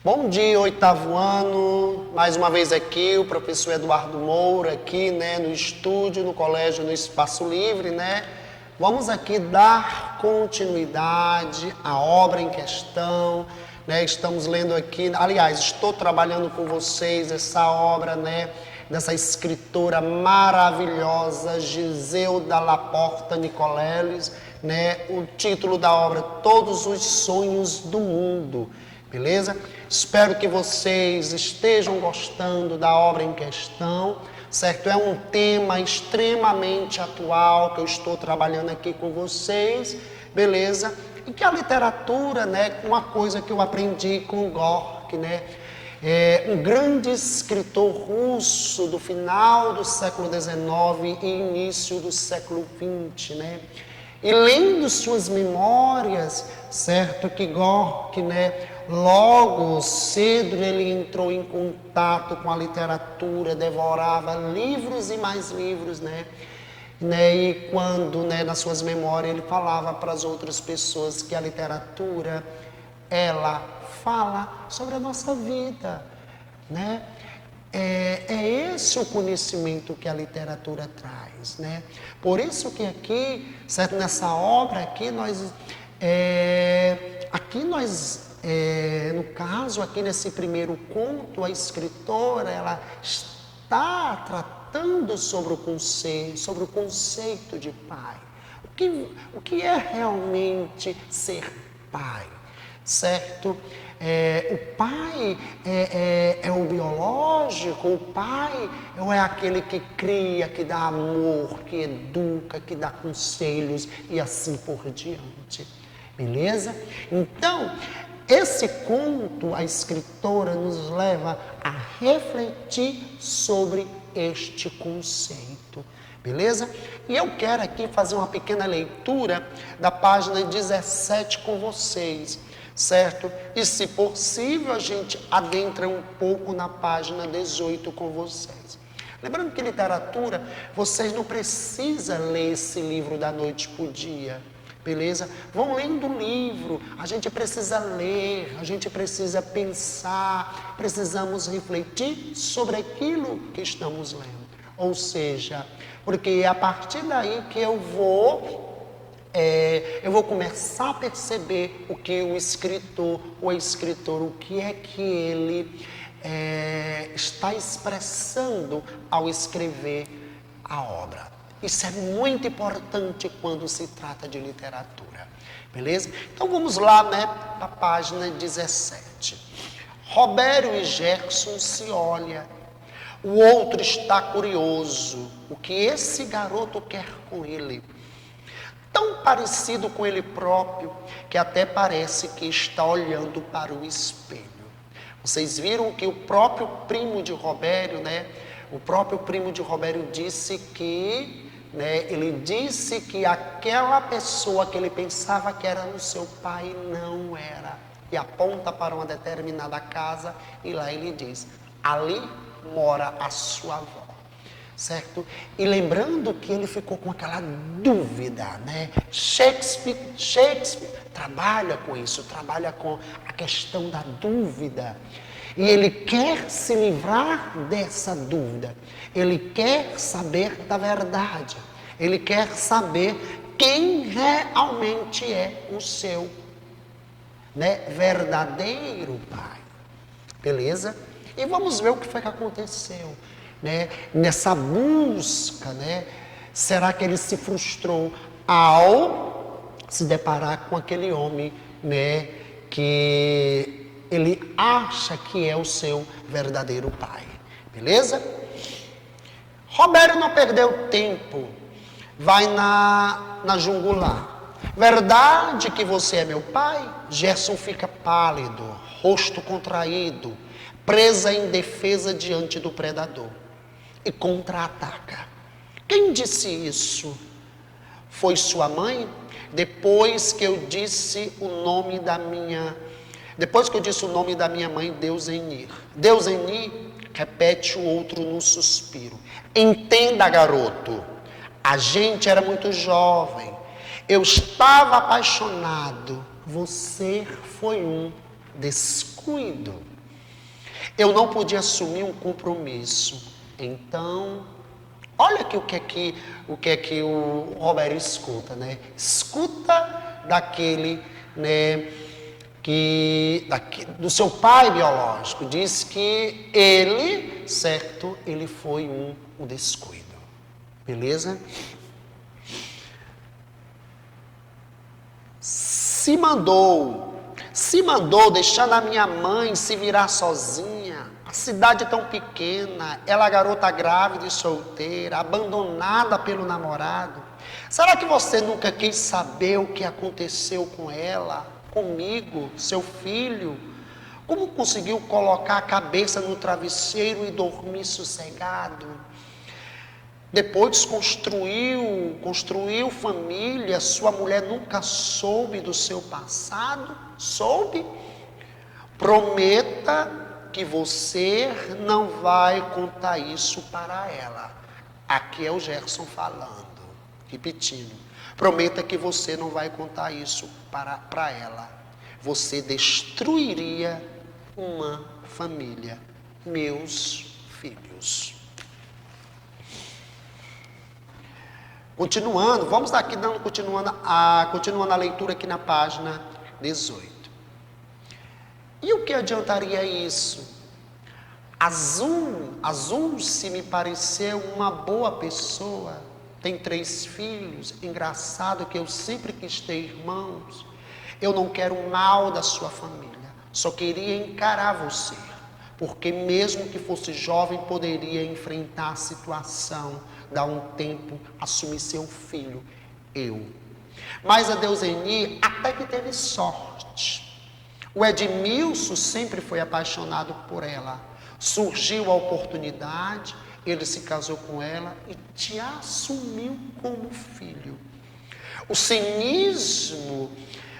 Bom dia, oitavo ano, mais uma vez aqui, o professor Eduardo Moura, aqui, no estúdio, no colégio, no Espaço Livre, Vamos aqui dar continuidade à obra em questão, Estamos lendo aqui, aliás, estou trabalhando com vocês essa obra, dessa escritora maravilhosa, Giselda Laporta Nicoleles, O título da obra, Todos os Sonhos do Mundo. Beleza? Espero que vocês estejam gostando da obra em questão, certo? É um tema extremamente atual que eu estou trabalhando aqui com vocês, beleza? E que a literatura, uma coisa que eu aprendi com Gorky, um grande escritor russo do final do século XIX e início do século XX, E lendo suas memórias, certo, que Gorky, logo cedo ele entrou em contato com a literatura, devorava livros e mais livros, E quando, nas suas memórias, ele falava para as outras pessoas que a literatura, ela fala sobre a nossa vida, É esse o conhecimento que a literatura traz, Por isso que aqui, certo, nessa obra aqui, no caso, aqui nesse primeiro conto, a escritora, ela está tratando sobre o conceito de pai. O que é realmente ser pai, certo? O pai é o biológico, o pai é aquele que cria, que dá amor, que educa, que dá conselhos e assim por diante. Beleza? Então, esse conto, a escritora nos leva a refletir sobre este conceito. Beleza? E eu quero aqui fazer uma pequena leitura da página 17 com vocês, certo? E se possível, a gente adentra um pouco na página 18 com vocês. Lembrando que literatura, vocês não precisam ler esse livro da noite para o dia. Beleza? Vão lendo o livro, a gente precisa ler, a gente precisa pensar, precisamos refletir sobre aquilo que estamos lendo. Ou seja, porque é a partir daí que eu vou começar a perceber o que o escritor, o que é que ele está expressando ao escrever a obra. Isso é muito importante quando se trata de literatura, beleza? Então vamos lá, para a página 17. Robério e Gerson se olham. O outro está curioso. O que esse garoto quer com ele? Tão parecido com ele próprio, que até parece que está olhando para o espelho. Vocês viram que o próprio primo de Robério, O próprio primo de Robério disse que ele disse que aquela pessoa que ele pensava que era o seu pai não era. E aponta para uma determinada casa e lá ele diz, ali mora a sua avó, certo? E lembrando que ele ficou com aquela dúvida, Shakespeare trabalha com isso, trabalha com a questão da dúvida. E ele quer se livrar dessa dúvida. Ele quer saber da verdade. Ele quer saber quem realmente é o seu, verdadeiro pai. Beleza? E vamos ver o que foi que aconteceu, Nessa busca, Será que ele se frustrou ao se deparar com aquele homem, Que ele acha que é o seu verdadeiro pai, beleza? Robério não perdeu tempo, vai na jugular. Verdade que você é meu pai? Gerson fica pálido, rosto contraído, presa em defesa diante do predador e contra-ataca. Quem disse isso? Foi sua mãe? Depois que eu disse o nome da minha mãe, Deus-Eni. Deus-Eni, repete o outro num suspiro. Entenda, garoto, a gente era muito jovem. Eu estava apaixonado. Você foi um descuido. Eu não podia assumir um compromisso. Então, olha aqui o que é que o Roberto escuta, né? Escuta daquele, né, do seu pai biológico. Diz que ele, certo, ele foi um descuido. Beleza? Se mandou deixando a minha mãe se virar sozinha. A cidade tão pequena, ela garota grávida e solteira, abandonada pelo namorado. Será que você nunca quis saber o que aconteceu com ela, comigo, seu filho? Como conseguiu colocar a cabeça no travesseiro e dormir sossegado? Depois construiu família, sua mulher nunca soube do seu passado? Soube? Prometa que você não vai contar isso para ela. Aqui é o Gerson falando, repetindo. Prometa que você não vai contar isso para ela. Você destruiria uma família, meus filhos. Continuando, vamos aqui continuando a leitura aqui na página 18. E o que adiantaria isso? Azul se me pareceu uma boa pessoa, tem 3 filhos, engraçado que eu sempre quis ter irmãos. Eu não quero o mal da sua família, só queria encarar você, porque mesmo que fosse jovem poderia enfrentar a situação, dar um tempo, assumir seu filho, eu. Mas a Deuseni até que teve sorte. O Edmilson sempre foi apaixonado por ela. Surgiu a oportunidade, ele se casou com ela e te assumiu como filho. O cinismo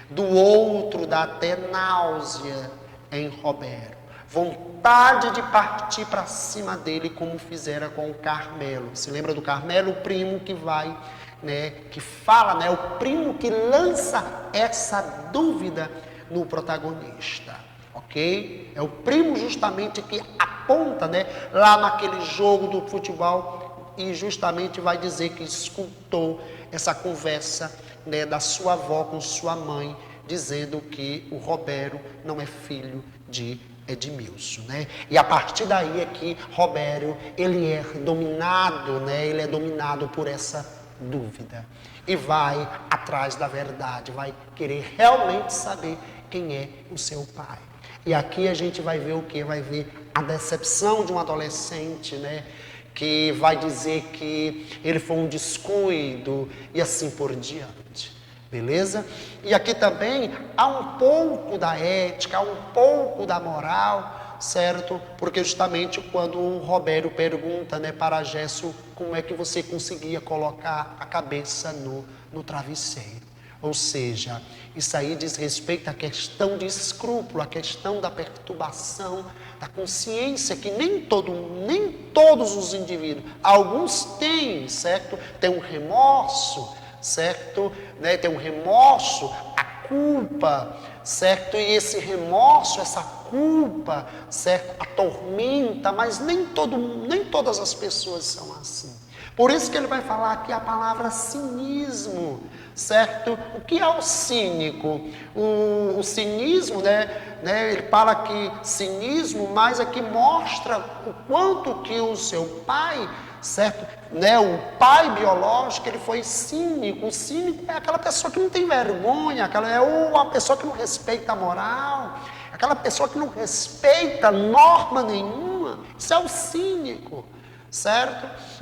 do outro dá até náusea em Roberto. Vontade de partir para cima dele, como fizera com o Carmelo. Se lembra do Carmelo? O primo que vai, né, que fala, né, o primo que lança essa dúvida no protagonista, ok? É o primo justamente que aponta, né, lá naquele jogo do futebol e justamente vai dizer que escutou essa conversa, né, da sua avó com sua mãe, dizendo que o Roberto não é filho de Edmilson, né? E a partir daí é que Roberto, ele é dominado, né? Ele é dominado por essa dúvida e vai atrás da verdade, vai querer realmente saber quem é o seu pai. E aqui a gente vai ver o que? Vai ver a decepção de um adolescente, né? Que vai dizer que ele foi um descuido e assim por diante. Beleza? E aqui também há um pouco da ética, há um pouco da moral, certo? Porque justamente quando o Roberto pergunta, né, para Gesso como é que você conseguia colocar a cabeça no travesseiro. Ou seja, isso aí diz respeito à questão de escrúpulo, à questão da perturbação, da consciência, que nem todos os indivíduos, alguns têm, certo? Tem um remorso, certo? Né? Tem um remorso, a culpa, certo? E esse remorso, essa culpa, certo? Atormenta, mas nem todas as pessoas são assim. Por isso que ele vai falar aqui a palavra cinismo, certo? O que é o cínico? O cinismo, né? Ele fala que cinismo, mas aqui mostra o quanto que o seu pai, certo? Né? O pai biológico, ele foi cínico. O cínico é aquela pessoa que não tem vergonha, é uma pessoa que não respeita a moral, aquela pessoa que não respeita norma nenhuma. Isso é o cínico, certo?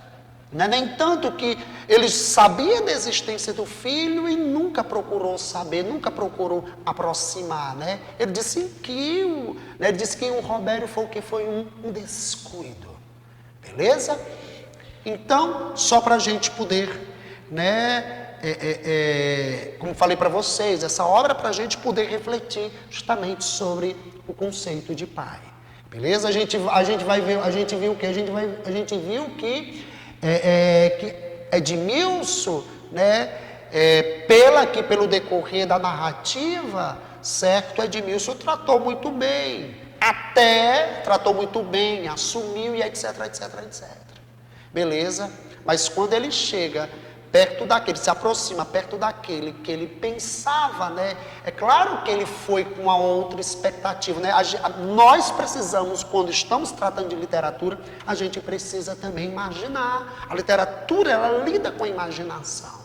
Não é nem tanto que ele sabia da existência do filho e nunca procurou saber, nunca procurou aproximar, né? Ele disse que o Roberto foi o que foi um descuido, beleza? Então, só para a gente poder, né, como falei para vocês, essa obra para a gente poder refletir justamente sobre o conceito de pai, beleza? A gente viu que Edmilson, né, pelo decorrer da narrativa, certo? Edmilson tratou muito bem até tratou muito bem, assumiu e etc, etc, etc. Beleza? Mas quando ele chega perto daquele, se aproxima perto daquele que ele pensava, né? É claro que ele foi com uma outra expectativa, né? Nós precisamos, quando estamos tratando de literatura, a gente precisa também imaginar. A literatura, ela lida com a imaginação.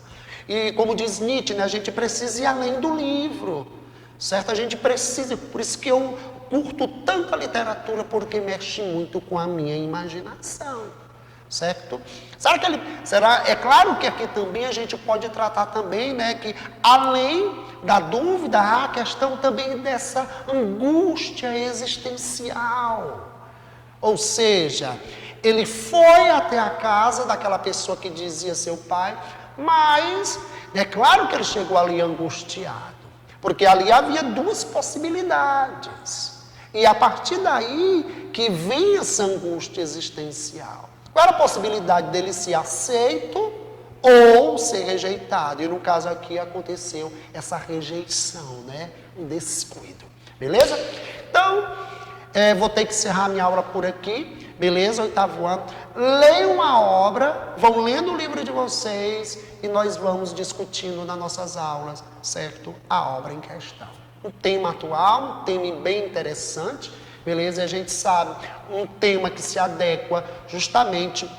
E como diz Nietzsche, né? A gente precisa ir além do livro, certo? A gente precisa, por isso que eu curto tanto a literatura, porque mexe muito com a minha imaginação. Certo? É claro que aqui também a gente pode tratar também, né, que além da dúvida, há a questão também dessa angústia existencial. Ou seja, ele foi até a casa daquela pessoa que dizia seu pai, mas é claro que ele chegou ali angustiado, porque ali havia duas possibilidades. E a partir daí que vem essa angústia existencial. Qual era a possibilidade dele ser aceito ou ser rejeitado? E no caso aqui aconteceu essa rejeição, né? Um descuido. Beleza? Então, vou ter que encerrar minha aula por aqui. Beleza? Oitavo ano. Leiam a obra, vão lendo o livro de vocês e nós vamos discutindo nas nossas aulas, certo? A obra em questão. Um tema atual, um tema bem interessante. Beleza? E a gente sabe, um tema que se adequa justamente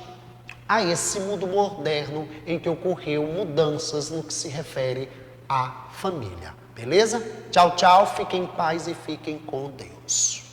a esse mundo moderno em que ocorreu mudanças no que se refere à família. Beleza? Tchau, tchau, fiquem em paz e fiquem com Deus.